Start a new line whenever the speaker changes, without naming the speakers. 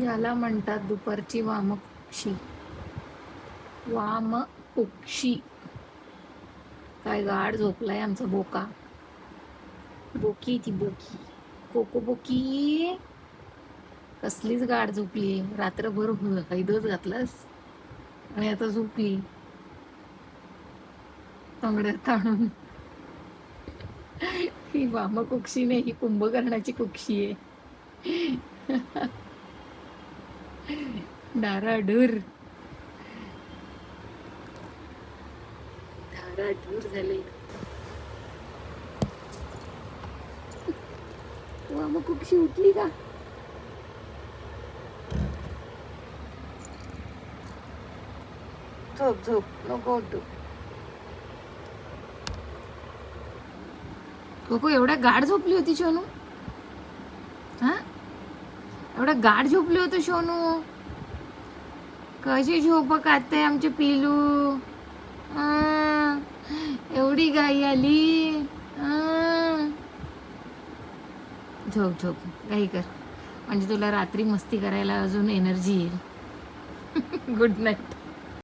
याला म्हणतात दुपारची वामकुक्षी. वामकुक्षी. काय गाढ झोपलाय आमचा बोका. बोकी ती बोकी. कोको बोकी. कसलीच गाढ झोपली. रात्रभर हैदच घातलास आणि आता झोपली तंगड्यात ताणून. ही वामकुक्षी नाही, ही कुंभकर्णाची कुक्षी आहे. डाराडूर धाराडूर झाले. वामकुक्षी उठली का? झोप झोप, नको उठू. कोको एवढ्या गाढ झोपली होती सोनू? हा, एवढ्या गाढ झोपली होती सोनू? कशी झोप काढते आमचे पिलू. एवढी घाई आली. झोप झोप, काही कर, म्हणजे तुला रात्री मस्ती करायला अजून एनर्जी येईल. Good night.